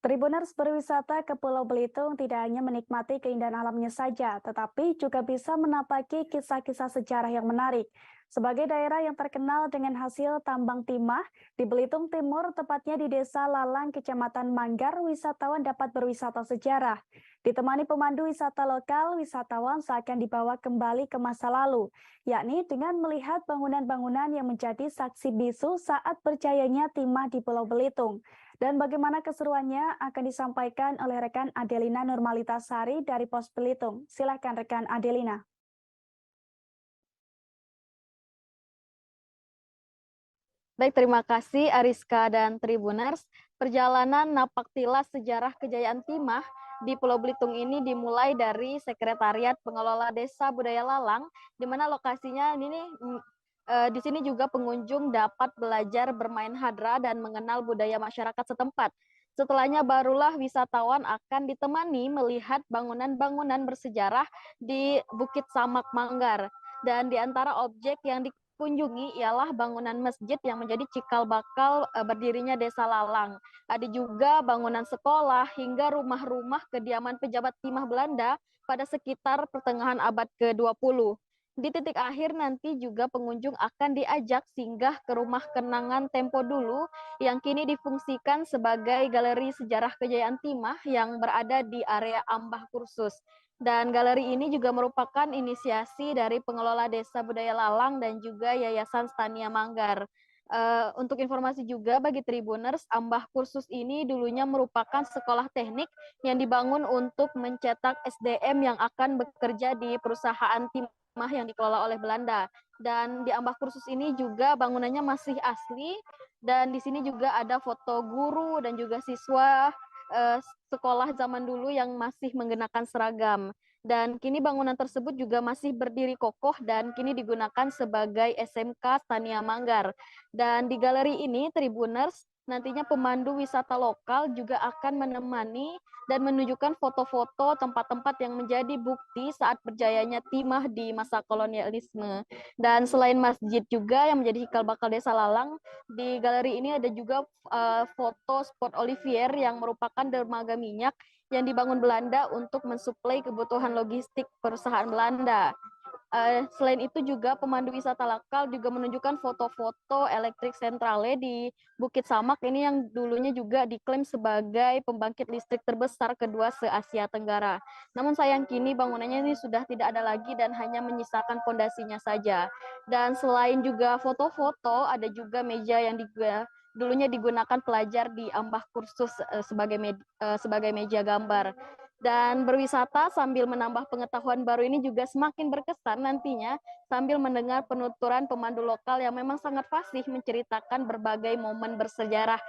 Tribuners berwisata ke Pulau Belitung tidak hanya menikmati keindahan alamnya saja, tetapi juga bisa menapaki kisah-kisah sejarah yang menarik. Sebagai daerah yang terkenal dengan hasil tambang timah, di Belitung Timur, tepatnya di Desa Lalang, Kecamatan Manggar, wisatawan dapat berwisata sejarah. Ditemani pemandu wisata lokal, wisatawan seakan dibawa kembali ke masa lalu, yakni dengan melihat bangunan-bangunan yang menjadi saksi bisu saat berjayanya timah di Pulau Belitung. Dan bagaimana keseruannya akan disampaikan oleh rekan Adelina Nurmalitasari dari Pos Belitung. Silakan rekan Adelina. Baik, terima kasih Ariska dan Tribuners. Perjalanan napaktilas sejarah kejayaan timah di Pulau Belitung ini dimulai dari Sekretariat Pengelola Desa Budaya Lalang, di mana lokasinya di sini juga pengunjung dapat belajar bermain hadra dan mengenal budaya masyarakat setempat. Setelahnya barulah wisatawan akan ditemani melihat bangunan-bangunan bersejarah di Bukit Samak Manggar. Dan di antara objek yang kunjungi ialah bangunan masjid yang menjadi cikal bakal berdirinya Desa Lalang. Ada juga bangunan sekolah hingga rumah-rumah kediaman pejabat timah Belanda pada sekitar pertengahan abad ke-20. Di titik akhir nanti juga pengunjung akan diajak singgah ke rumah kenangan Tempo Dulu yang kini difungsikan sebagai galeri sejarah kejayaan timah yang berada di area Ambah Kursus. Dan galeri ini juga merupakan inisiasi dari pengelola Desa Budaya Lalang dan juga Yayasan Stania Manggar. Untuk informasi juga bagi Tribuners, Ambah Kursus ini dulunya merupakan sekolah teknik yang dibangun untuk mencetak SDM yang akan bekerja di perusahaan timah yang dikelola oleh Belanda. Dan di Ambah Kursus ini juga bangunannya masih asli, dan di sini juga ada foto guru dan juga siswa sekolah zaman dulu yang masih menggunakan seragam. Dan kini bangunan tersebut juga masih berdiri kokoh dan kini digunakan sebagai SMK Stania Manggar. Dan di galeri ini, Tribuners, nantinya pemandu wisata lokal juga akan menemani dan menunjukkan foto-foto tempat-tempat yang menjadi bukti saat berjayanya timah di masa kolonialisme. Dan selain masjid juga yang menjadi cikal bakal Desa Lalang, di galeri ini ada juga foto spot Olivier yang merupakan dermaga minyak yang dibangun Belanda untuk mensuplai kebutuhan logistik perusahaan Belanda. Selain itu juga pemandu wisata lokal juga menunjukkan foto-foto elektrik sentrale di Bukit Samak ini yang dulunya juga diklaim sebagai pembangkit listrik terbesar kedua se-Asia Tenggara. Namun sayang kini bangunannya ini sudah tidak ada lagi dan hanya menyisakan fondasinya saja. Dan selain juga foto-foto, ada juga meja yang dulunya digunakan pelajar di Ambah Kursus sebagai meja gambar. Dan berwisata sambil menambah pengetahuan baru ini juga semakin berkesan nantinya sambil mendengar penuturan pemandu lokal yang memang sangat fasih menceritakan berbagai momen bersejarah.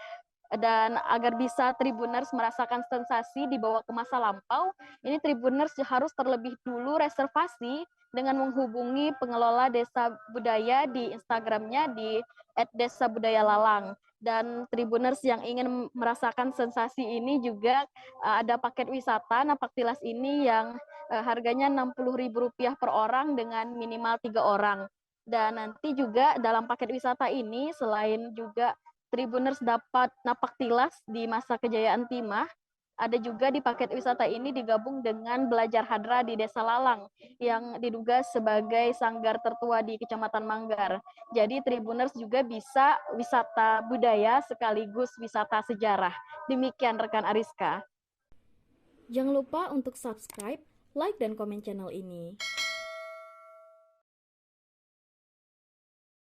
Dan agar bisa Tribuners merasakan sensasi dibawa ke masa lampau, ini Tribuners harus terlebih dulu reservasi dengan menghubungi pengelola Desa Budaya di Instagramnya di @desabudayalalang. Dan Tribuners yang ingin merasakan sensasi ini juga ada paket wisata Napaktilas ini yang harganya Rp60.000 per orang dengan minimal 3 orang. Dan nanti juga dalam paket wisata ini selain juga Tribuners dapat napaktilas di masa kejayaan timah, ada juga di paket wisata ini digabung dengan belajar hadra di Desa Lalang yang diduga sebagai sanggar tertua di Kecamatan Manggar. Jadi Tribuners juga bisa wisata budaya sekaligus wisata sejarah. Demikian rekan Ariska. Jangan lupa untuk subscribe, like, dan komen channel ini.